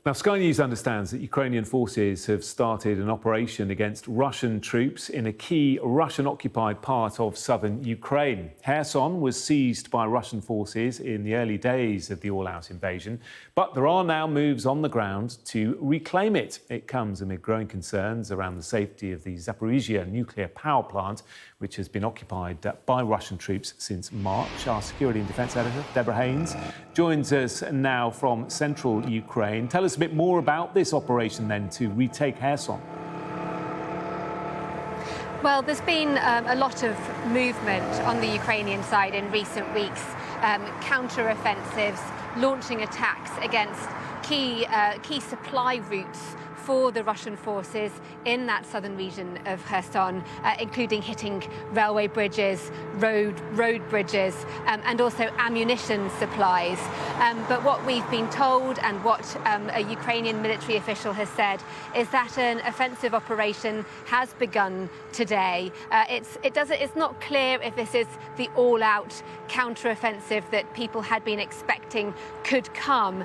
Now, Sky News understands that Ukrainian forces have started an operation against Russian troops in a key Russian-occupied part of southern Ukraine. Kherson was seized by Russian forces in the early days of the all-out invasion, but there are now moves on the ground to reclaim it. It comes amid growing concerns around the safety of the Zaporizhia nuclear power plant, which has been occupied by Russian troops since March. Our security and defence editor, Deborah Haynes, joins us now from central Ukraine. Tell us a bit more about this operation then to retake Kherson. Well, there's been a lot of movement on the Ukrainian side in recent weeks, counter-offensives, launching attacks against key supply routes for the Russian forces in that southern region of Kherson, including hitting railway bridges, road bridges, and also ammunition supplies. But what we've been told and what a Ukrainian military official has said is that an offensive operation has begun today. It's not clear if this is the all-out counter-offensive that people had been expecting could come.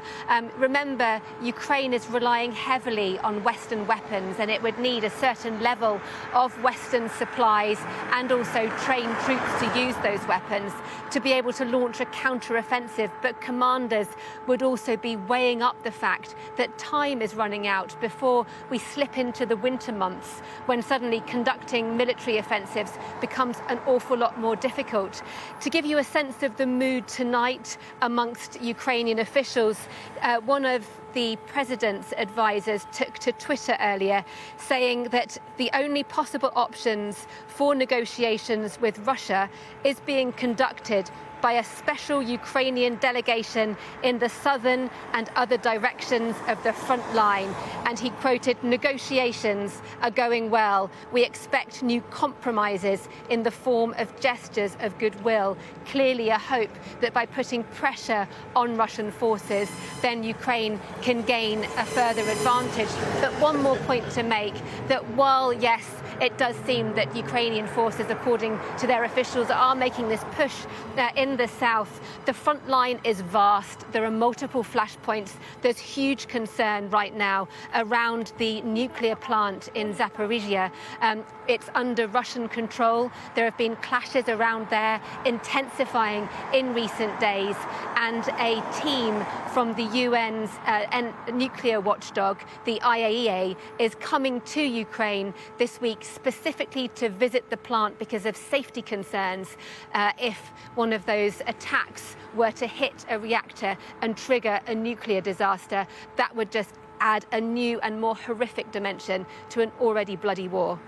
Remember, Ukraine is relying heavily on Western weapons, and it would need a certain level of Western supplies and also trained troops to use those weapons to be able to launch a counter-offensive. But commanders would also be weighing up the fact that time is running out before we slip into the winter months, when suddenly conducting military offensives becomes an awful lot more difficult. To give you a sense of the mood tonight amongst Ukrainian officials, one of the president's advisors took to Twitter earlier, saying that the only possible options for negotiations with Russia is being conducted by a special Ukrainian delegation in the southern and other directions of the front line. And he quoted, "Negotiations are going well. We expect new compromises in the form of gestures of goodwill." Clearly a hope that by putting pressure on Russian forces, then Ukraine can gain a further advantage. But one more point to make, that while, yes, it does seem that Ukrainian forces, according to their officials, are making this push in the south, the front line is vast. There are multiple flashpoints. There's huge concern right now around the nuclear plant in Zaporizhia. It's under Russian control. There have been clashes around there, intensifying in recent days, and a team from the UN's nuclear watchdog, the IAEA, is coming to Ukraine this week specifically to visit the plant because of safety concerns if one of those attacks were to hit a reactor and trigger a nuclear disaster. That would just add a new and more horrific dimension to an already bloody war.